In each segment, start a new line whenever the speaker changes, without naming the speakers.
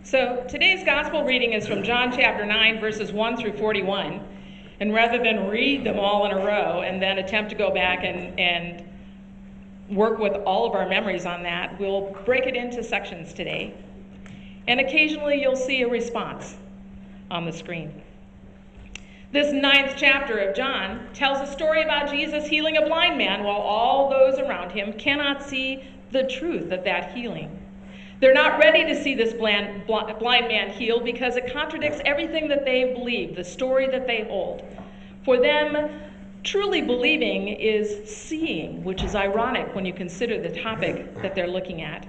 So today's gospel reading is from John chapter 9, verses 1 through 41. And rather than read them all in a row and then attempt to go back and work with all of our memories on that, we'll break it into sections today. And occasionally you'll see a response on the screen. This 9th chapter of John tells a story about Jesus healing a blind man while all those around him cannot see the truth of that healing. They're not ready to see this blind man healed because it contradicts everything that they believe, the story that they hold. For them, truly believing is seeing, which is ironic when you consider the topic that they're looking at.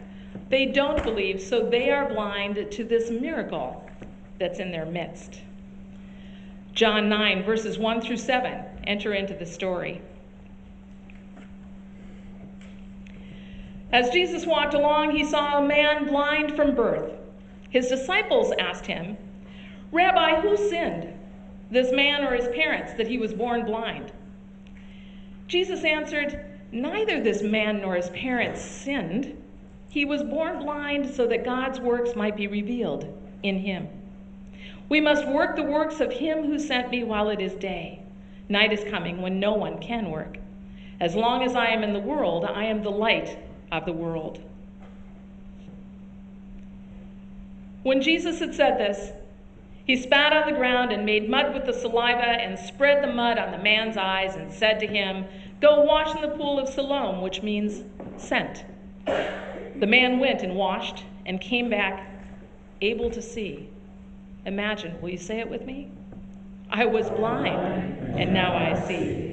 They don't believe, so they are blind to this miracle that's in their midst. John 9, verses 1 through 7 enter into the story. As Jesus walked along, he saw a man blind from birth. His disciples asked him, "Rabbi, who sinned, this man or his parents, that he was born blind?" Jesus answered, "Neither this man nor his parents sinned. He was born blind so that God's works might be revealed in him. We must work the works of him who sent me while it is day. Night is coming when no one can work. As long as I am in the world, I am the light of the world." When Jesus had said this, he spat on the ground and made mud with the saliva and spread the mud on the man's eyes and said to him, "Go wash in the pool of Siloam," which means sent. The man went and washed and came back able to see. Imagine, will you say it with me? I was blind, and now I see.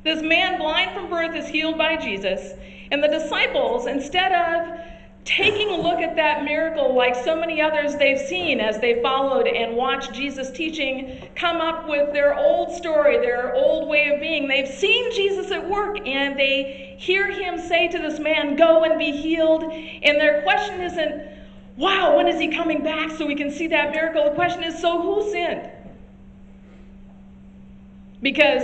This man, blind from birth, is healed by Jesus, and the disciples, instead of taking a look at that miracle like so many others they've seen as they followed and watched Jesus teaching, come up with their old story, their old way of being. They've seen Jesus at work, and they hear him say to this man, "Go and be healed," and their question isn't, "Wow, when is he coming back so we can see that miracle?" The question is, so who sinned? Because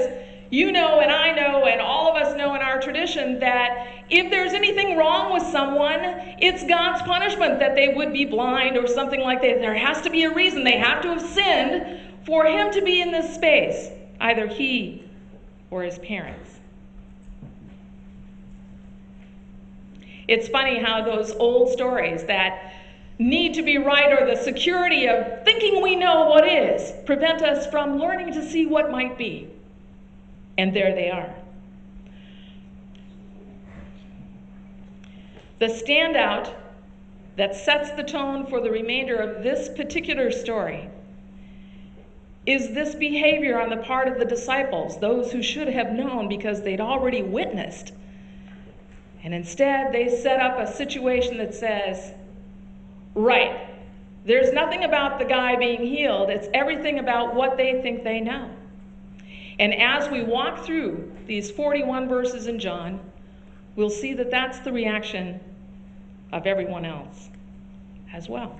you know and I know and all of us know in our tradition that if there's anything wrong with someone, it's God's punishment that they would be blind or something like that. There has to be a reason. They have to have sinned for him to be in this space, either he or his parents. It's funny how those old stories that need to be right or the security of thinking we know what is prevent us from learning to see what might be. And there they are. The standout that sets the tone for the remainder of this particular story is this behavior on the part of the disciples, those who should have known because they'd already witnessed. And instead, they set up a situation that says, right, there's nothing about the guy being healed, it's everything about what they think they know. And as we walk through these 41 verses in John, we'll see that that's the reaction of everyone else as well.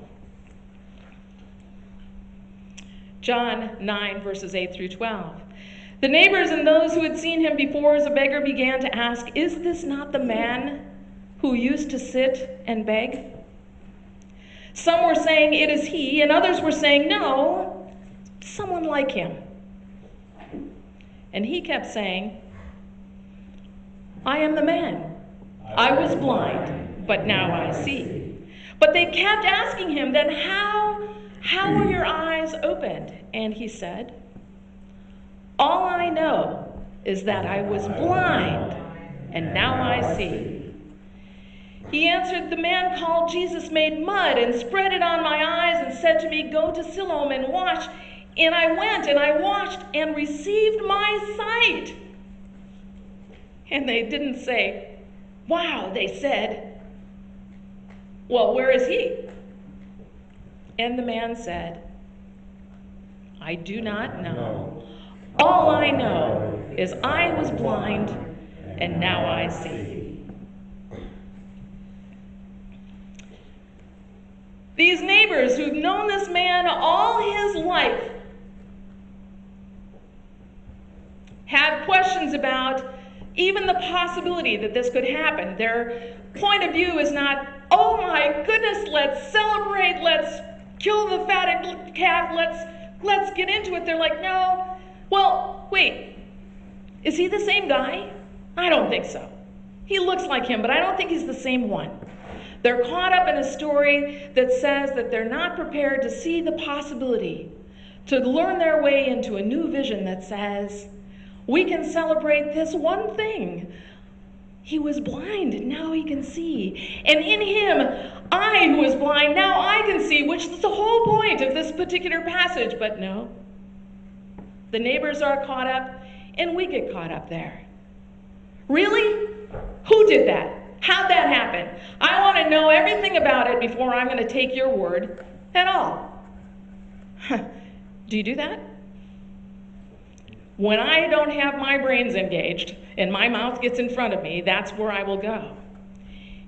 John 9, verses 8 through 12. The neighbors and those who had seen him before as a beggar began to ask, "Is this not the man who used to sit and beg?" Some were saying, "It is he," and others were saying, "No, someone like him." And he kept saying, "I am the man. I was blind, but now I see." But they kept asking him, "Then how were your eyes opened?" And he said, "All I know is that I was blind, and now I see." He answered, "The man called Jesus made mud and spread it on my eyes and said to me, 'Go to Siloam and wash.' And I went and I washed and received my sight." And they didn't say, "Wow," they said, "Well, where is he?" And the man said, "I do not know. All I know is I was blind and now I see." These neighbors who've known this man all his life had questions about even the possibility that this could happen. Their point of view is not oh my goodness, let's celebrate, let's kill the fatted calf, let's get into it. They're like, no. Well, wait, is he the same guy? I don't think so. He looks like him, but I don't think he's the same one. They're caught up in a story that says that they're not prepared to see the possibility, to learn their way into a new vision that says, we can celebrate this one thing. He was blind, and now he can see. And in him, I who was blind, now I can see, which is the whole point of this particular passage. But no, the neighbors are caught up, and we get caught up there. Really? Who did that? How'd that happen? I want to know everything about it before I'm going to take your word at all. Do you do that? When I don't have my brains engaged and my mouth gets in front of me, that's where I will go.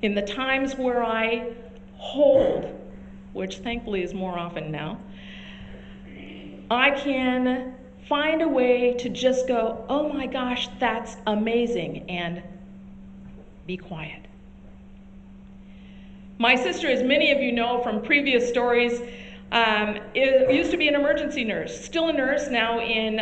In the times where I hold, which thankfully is more often now, I can find a way to just go, oh my gosh, that's amazing, and be quiet. My sister, as many of you know from previous stories, used to be an emergency nurse, still a nurse now in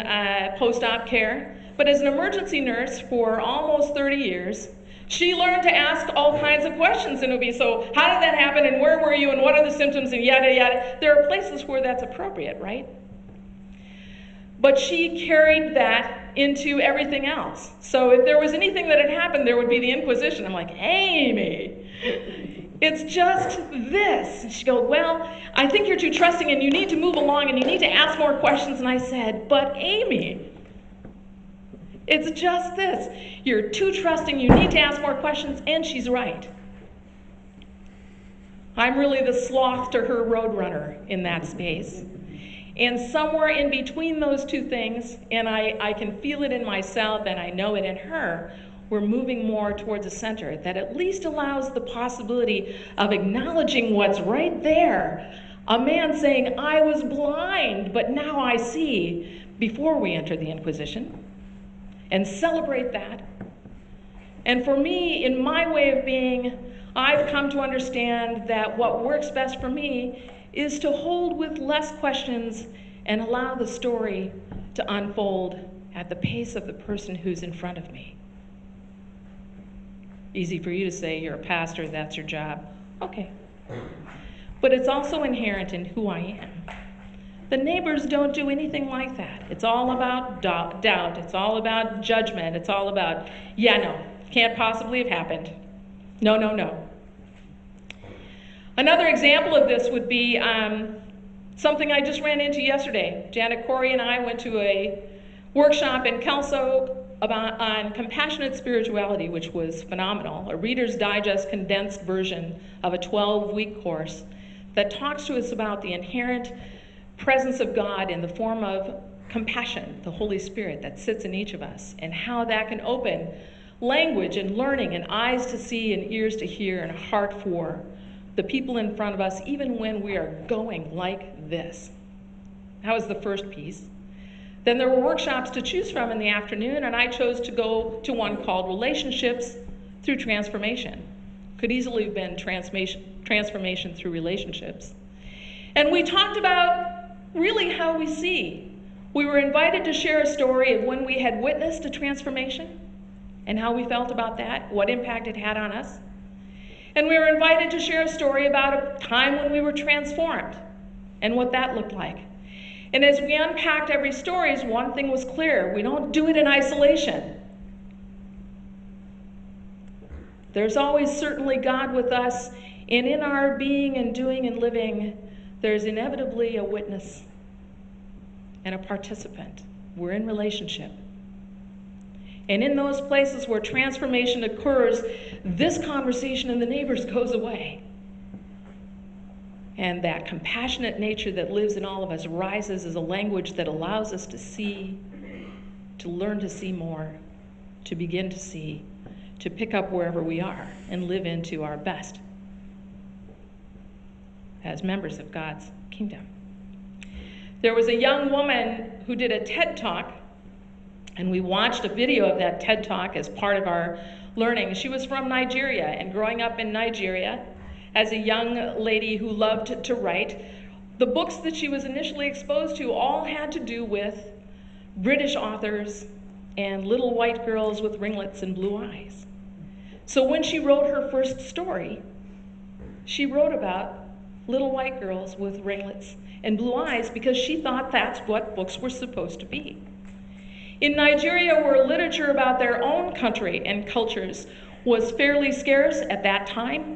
post-op care, but as an emergency nurse for almost 30 years, she learned to ask all kinds of questions, and it would be, so how did that happen, and where were you, and what are the symptoms, and yada, yada. There are places where that's appropriate, right? But she carried that into everything else. So if there was anything that had happened, there would be the Inquisition. I'm like, Amy, it's just this. And she goes, well, I think you're too trusting and you need to move along and you need to ask more questions. And I said, but Amy, it's just this. You're too trusting, you need to ask more questions, and she's right. I'm really the sloth to her roadrunner in that space. And somewhere in between those two things, and I can feel it in myself and I know it in her, we're moving more towards a center that at least allows the possibility of acknowledging what's right there. A man saying, I was blind, but now I see, before we enter the Inquisition, and celebrate that. And for me, in my way of being, I've come to understand that what works best for me is to hold with less questions and allow the story to unfold at the pace of the person who's in front of me. Easy for you to say, you're a pastor, that's your job. Okay. But it's also inherent in who I am. The neighbors don't do anything like that. It's all about doubt. It's all about judgment. It's all about, yeah, no, can't possibly have happened. No, no, no. Another example of this would be something I just ran into yesterday. Janet Corey and I went to a workshop in Kelso on compassionate spirituality, which was phenomenal, a Reader's Digest condensed version of a 12-week course that talks to us about the inherent presence of God in the form of compassion, the Holy Spirit that sits in each of us, and how that can open language and learning and eyes to see and ears to hear and a heart for the people in front of us, even when we are going like this. That was the first piece. Then there were workshops to choose from in the afternoon, and I chose to go to one called Relationships Through Transformation. Could easily have been transformation through relationships. And we talked about really how we see. We were invited to share a story of when we had witnessed a transformation and how we felt about that, what impact it had on us. And we were invited to share a story about a time when we were transformed and what that looked like. And as we unpacked every story, one thing was clear: we don't do it in isolation. There's always certainly God with us, and in our being and doing and living, there's inevitably a witness and a participant. We're in relationship. And in those places where transformation occurs, this conversation in the neighbors goes away. And that compassionate nature that lives in all of us rises as a language that allows us to see, to learn to see more, to begin to see, to pick up wherever we are and live into our best as members of God's kingdom. There was a young woman who did a TED Talk, and we watched a video of that TED Talk as part of our learning. She was from Nigeria, and growing up in Nigeria, as a young lady who loved to write, the books that she was initially exposed to all had to do with British authors and little white girls with ringlets and blue eyes. So when she wrote her first story, she wrote about little white girls with ringlets and blue eyes because she thought that's what books were supposed to be. In Nigeria, where literature about their own country and cultures was fairly scarce at that time,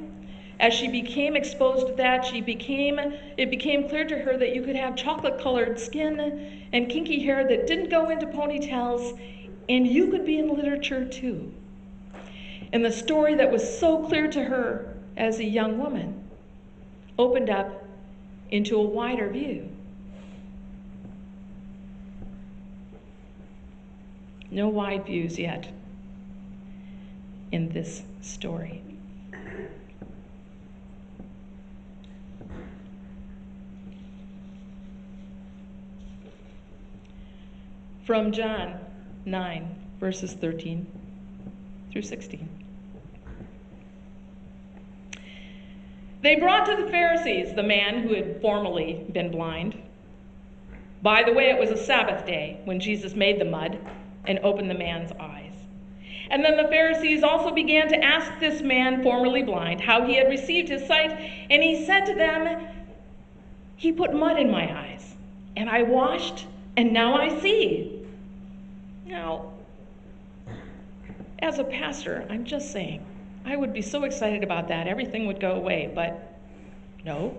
as she became exposed to that, it became clear to her that you could have chocolate-colored skin and kinky hair that didn't go into ponytails, and you could be in literature too. And the story that was so clear to her as a young woman opened up into a wider view. No wide views yet in this story. From John 9, verses 13 through 16. They brought to the Pharisees the man who had formerly been blind. By the way, it was a Sabbath day when Jesus made the mud and opened the man's eyes. And then the Pharisees also began to ask this man, formerly blind, how he had received his sight. And he said to them, "He put mud in my eyes, and I washed, and now I see." Now, as a pastor, I'm just saying, I would be so excited about that. Everything would go away, but no.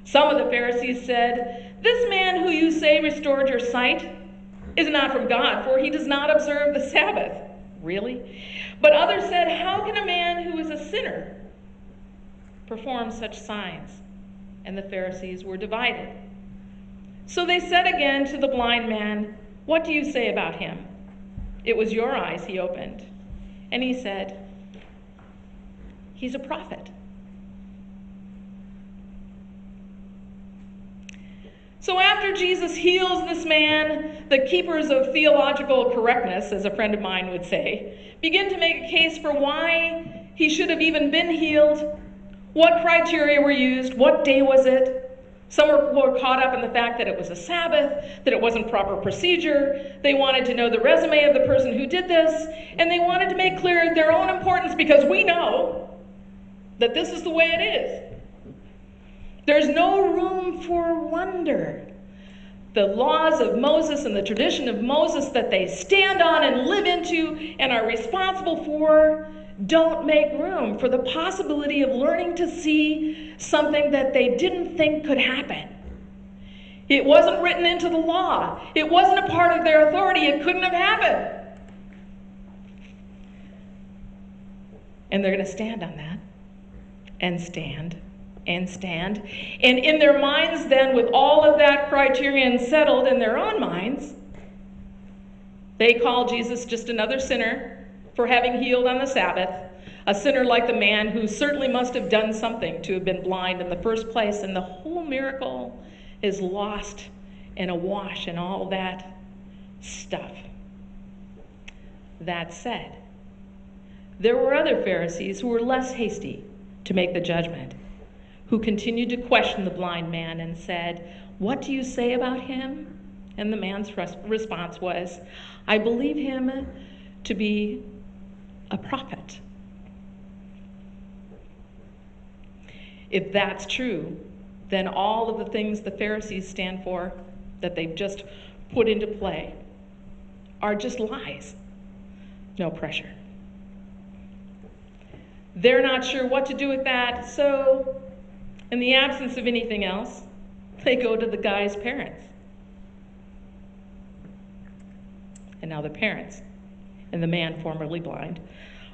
Some of the Pharisees said, "This man who you say restored your sight is not from God, for he does not observe the Sabbath." Really? But others said, "How can a man who is a sinner perform such signs?" And the Pharisees were divided. So they said again to the blind man, "What do you say about him? It was your eyes he opened." And he said, "He's a prophet." So after Jesus heals this man, the keepers of theological correctness, as a friend of mine would say, begin to make a case for why he should have even been healed, what criteria were used, what day was it. Some were caught up in the fact that it was a Sabbath, that it wasn't proper procedure. They wanted to know the resume of the person who did this, and they wanted to make clear their own importance because we know that this is the way it is. There's no room for wonder. The laws of Moses and the tradition of Moses that they stand on and live into and are responsible for don't make room for the possibility of learning to see something that they didn't think could happen. It wasn't written into the law. It wasn't a part of their authority. It couldn't have happened. And they're going to stand on that and stand and stand. And in their minds then, with all of that criterion settled in their own minds, they call Jesus just another sinner for having healed on the Sabbath, a sinner like the man who certainly must have done something to have been blind in the first place, and the whole miracle is lost and awash in all that stuff. That said, there were other Pharisees who were less hasty to make the judgment, who continued to question the blind man and said, "What do you say about him?" And the man's response was, "I believe him to be a prophet." If that's true, then all of the things the Pharisees stand for, that they've just put into play, are just lies. No pressure. They're not sure what to do with that, so in the absence of anything else, they go to the guy's parents. And now the parents and the man formerly blind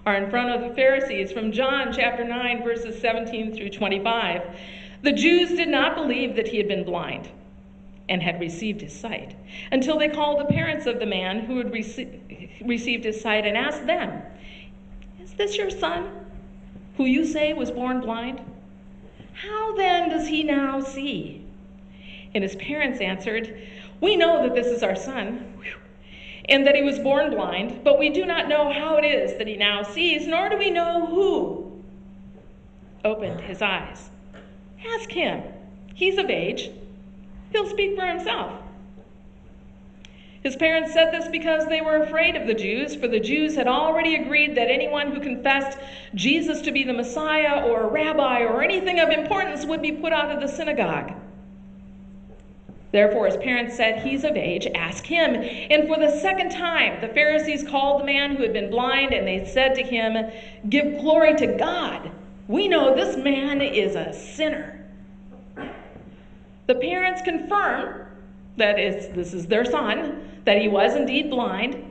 are in front of the Pharisees. From John chapter 9, verses 17 through 25. The Jews did not believe that he had been blind and had received his sight until they called the parents of the man who had received his sight and asked them, "Is this your son, who you say was born blind? How then does he now see?" And his parents answered, "We know that this is our son, and that he was born blind, but we do not know how it is that he now sees, nor do we know who opened his eyes. Ask him. He's of age. He'll speak for himself. His parents said this because they were afraid of the Jews, for the Jews had already agreed that anyone who confessed Jesus to be the Messiah or a rabbi or anything of importance would be put out of the synagogue. Therefore, his parents said, he's of age, ask him. And for the second time, the Pharisees called the man who had been blind, and they said to him, give glory to God. We know this man is a sinner. The parents confirm that this is their son, that he was indeed blind,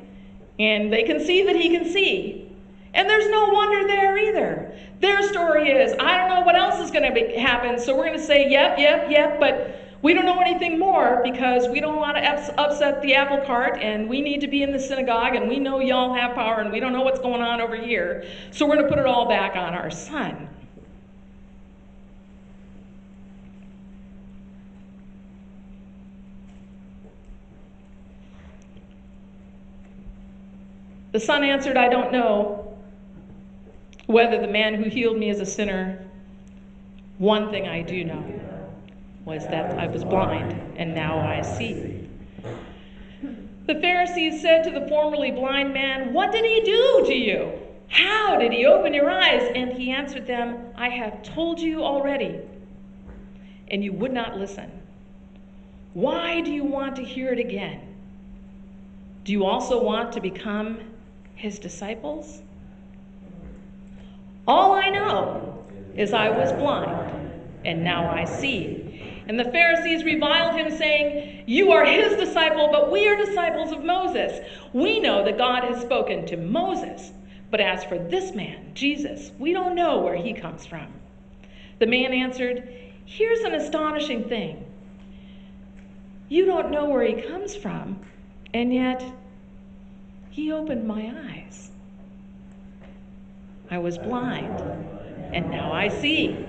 and they can see that he can see. And there's no wonder there either. Their story is, I don't know what else is going to happen, so we're going to say, yep, but we don't know anything more because we don't want to upset the apple cart, and we need to be in the synagogue, and we know y'all have power, and we don't know what's going on over here, so we're going to put it all back on our son. The son answered, I don't know whether the man who healed me is a sinner. One thing I do know was that I was blind, and now I see. The Pharisees said to the formerly blind man, what did he do to you? How did he open your eyes? And he answered them, I have told you already, and you would not listen. Why do you want to hear it again? Do you also want to become his disciples? All I know is I was blind, and now I see. And the Pharisees reviled him, saying, you are his disciple, but we are disciples of Moses. We know that God has spoken to Moses. But as for this man, Jesus, we don't know where he comes from. The man answered, here's an astonishing thing. You don't know where he comes from, and yet he opened my eyes. I was blind, and now I see.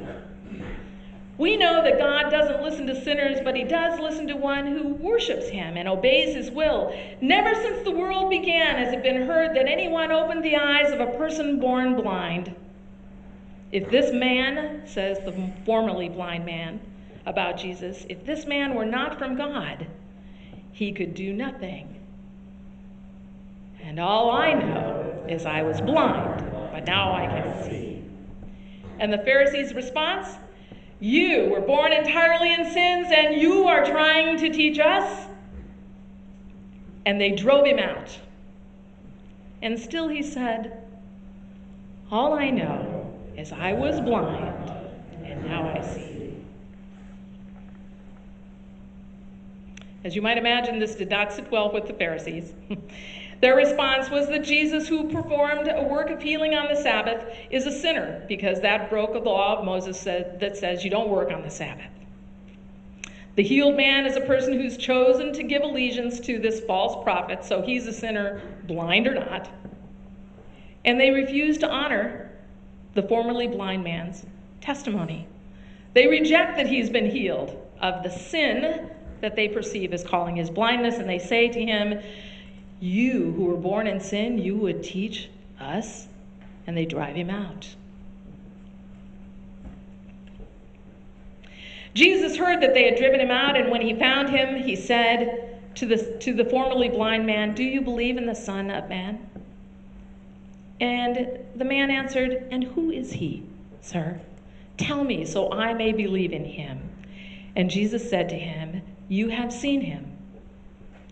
We know that God doesn't listen to sinners, but he does listen to one who worships him and obeys his will. Never since the world began has it been heard that anyone opened the eyes of a person born blind. If this man, says the formerly blind man about Jesus, if this man were not from God, he could do nothing. And all I know is I was blind, but now I can see. And the Pharisees' response, you were born entirely in sins, and you are trying to teach us? And they drove him out. And still he said, all I know is I was blind, and now I see. As you might imagine, this did not sit well with the Pharisees. Their response was that Jesus, who performed a work of healing on the Sabbath, is a sinner, because that broke the law of Moses that says you don't work on the Sabbath. The healed man is a person who's chosen to give allegiance to this false prophet, so he's a sinner, blind or not. And they refuse to honor the formerly blind man's testimony. They reject that he's been healed of the sin that they perceive as calling his blindness, and they say to him, you who were born in sin, you would teach us? And they drive him out. Jesus heard that they had driven him out, and when he found him, he said to the formerly blind man, do you believe in the Son of Man? And the man answered, and who is he, sir? Tell me, so I may believe in him. And Jesus said to him, you have seen him.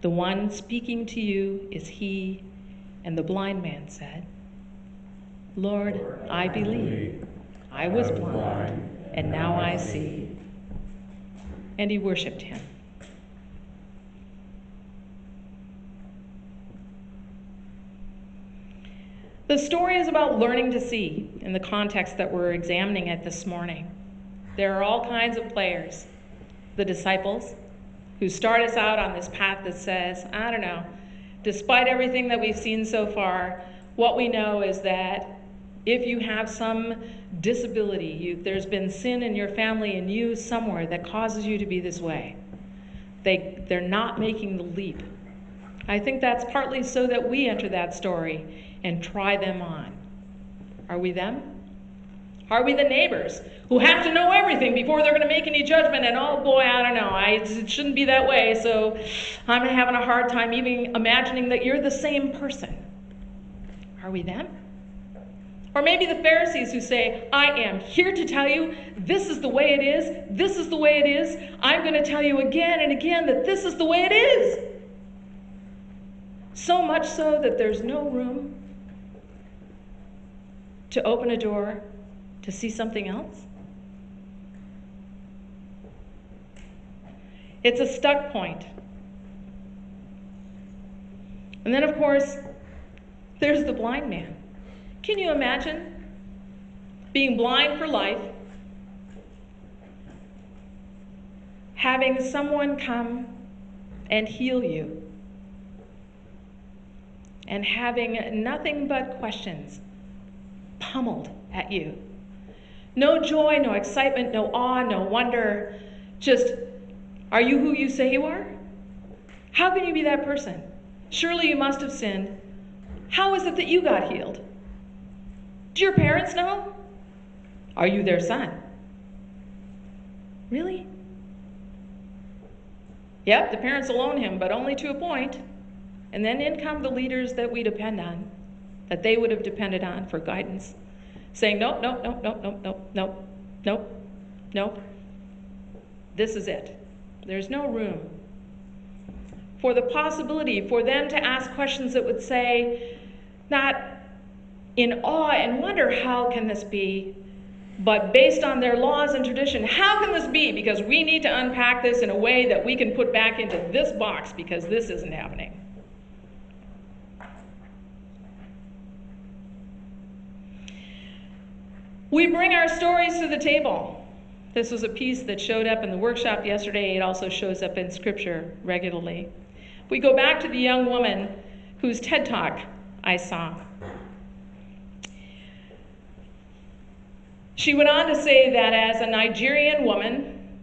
The one speaking to you is he. And the blind man said, Lord, I believe. I was blind, and now I see. And he worshiped him. The story is about learning to see in the context that we're examining it this morning. There are all kinds of players. The disciples, who start us out on this path that says, I don't know, despite everything that we've seen so far, what we know is that if you have some disability, there's been sin in your family and you somewhere that causes you to be this way. They're not making the leap. I think that's partly so that we enter that story and try them on. Are we them? Are we the neighbors who have to know everything before they're going to make any judgment? And oh boy, I don't know, it shouldn't be that way, so I'm having a hard time even imagining that you're the same person. Are we them? Or maybe the Pharisees who say, I am here to tell you this is the way it is, this is the way it is. I'm going to tell you again and again that this is the way it is. So much so that there's no room to open a door to see something else. It's a stuck point. And then, of course, there's the blind man. Can you imagine being blind for life, having someone come and heal you, and having nothing but questions pummeled at you? No joy, no excitement, no awe, no wonder. Just, are you who you say you are? How can you be that person? Surely you must have sinned. How is it that you got healed? Do your parents know? Are you their son? Really? Yep, the parents will own him, but only to a point. And then in come the leaders that we depend on, that they would have depended on for guidance, saying, nope, nope, nope, nope, nope, nope, nope, nope, nope. This is it. There's no room for the possibility for them to ask questions that would say, not in awe and wonder, how can this be? But based on their laws and tradition, how can this be? Because we need to unpack this in a way that we can put back into this box because this isn't happening. We bring our stories to the table. This was a piece that showed up in the workshop yesterday. It also shows up in Scripture regularly. We go back to the young woman whose TED Talk I saw. She went on to say that as a Nigerian woman,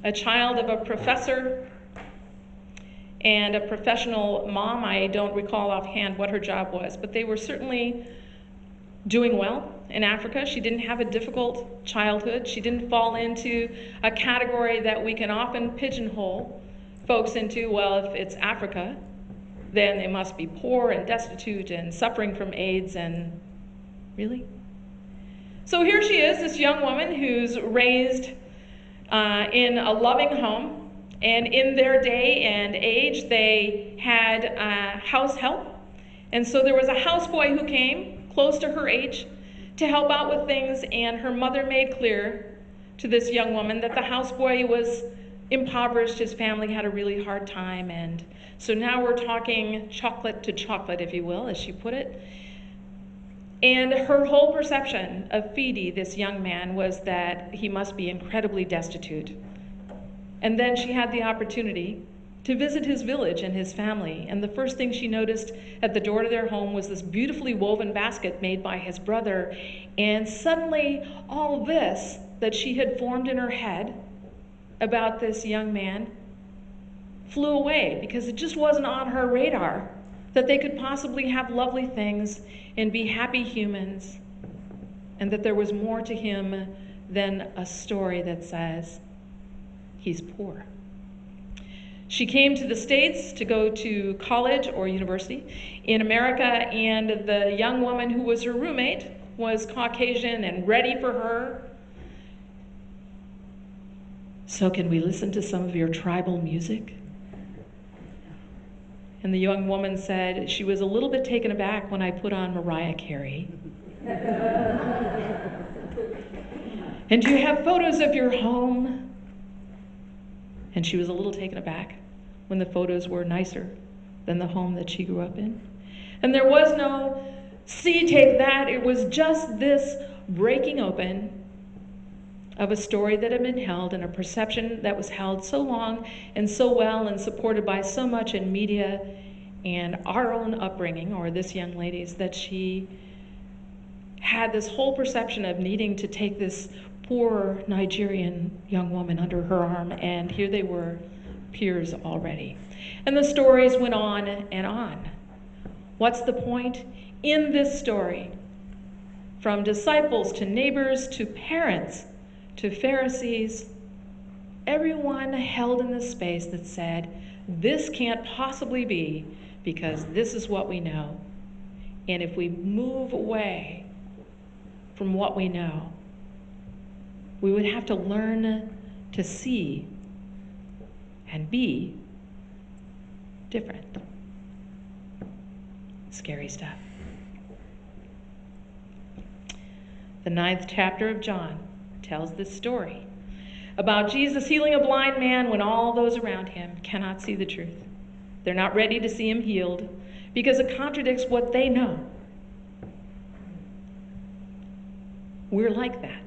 a child of a professor and a professional mom, I don't recall offhand what her job was, but they were certainly doing well in Africa. She didn't have a difficult childhood. She didn't fall into a category that we can often pigeonhole folks into. Well, if it's Africa, then they must be poor and destitute and suffering from AIDS and really? So here she is, this young woman who's raised in a loving home, and in their day and age they had house help, and so there was a houseboy who came close to her age to help out with things, and her mother made clear to this young woman that the houseboy was impoverished, his family had a really hard time, and so now we're talking chocolate to chocolate, if you will, as she put it. And her whole perception of Fidi, this young man, was that he must be incredibly destitute. And then she had the opportunity to visit his village and his family, and the first thing she noticed at the door to their home was this beautifully woven basket made by his brother, and suddenly all this that she had formed in her head about this young man flew away, because it just wasn't on her radar that they could possibly have lovely things and be happy humans, and that there was more to him than a story that says he's poor. She came to the States to go to college or university in America, and the young woman who was her roommate was Caucasian and ready for her. So can we listen to some of your tribal music? And the young woman said she was a little bit taken aback when I put on Mariah Carey. And do you have photos of your home? And she was a little taken aback when the photos were nicer than the home that she grew up in. And there was no, see, take that. It was just this breaking open of a story that had been held and a perception that was held so long and so well and supported by so much in media and our own upbringing, or this young lady's, that she had this whole perception of needing to take this poor Nigerian young woman under her arm, and here they were, peers already. And the stories went on and on. What's the point? In this story, from disciples to neighbors to parents to Pharisees, everyone held in this space that said, this can't possibly be because this is what we know. And if we move away from what we know, we would have to learn to see and be different. Scary stuff. The 9th chapter of John tells this story about Jesus healing a blind man when all those around him cannot see the truth. They're not ready to see him healed because it contradicts what they know. We're like that.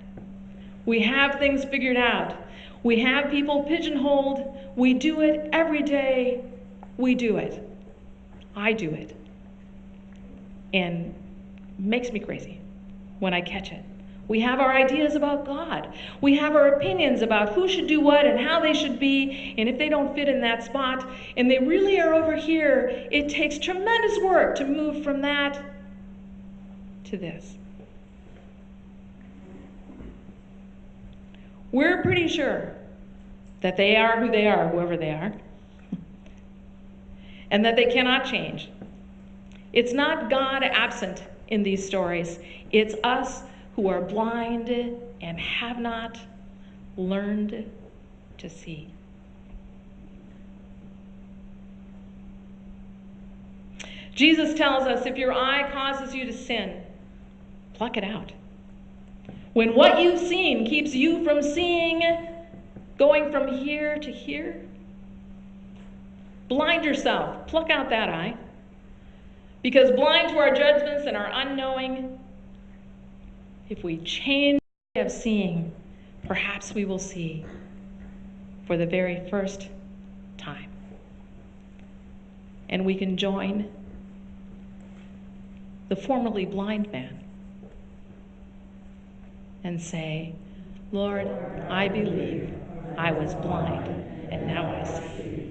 We have things figured out. We have people pigeonholed. We do it every day. We do it. I do it. And it makes me crazy when I catch it. We have our ideas about God. We have our opinions about who should do what and how they should be, and if they don't fit in that spot, and they really are over here, it takes tremendous work to move from that to this. We're pretty sure that they are who they are, whoever they are, and that they cannot change. It's not God absent in these stories. It's us who are blind and have not learned to see. Jesus tells us if your eye causes you to sin, pluck it out. When what you've seen keeps you from seeing, going from here to here, blind yourself, pluck out that eye. Because blind to our judgments and our unknowing, if we change the way of seeing, perhaps we will see for the very first time. And we can join the formerly blind man and say, Lord, I believe I was blind and now I see.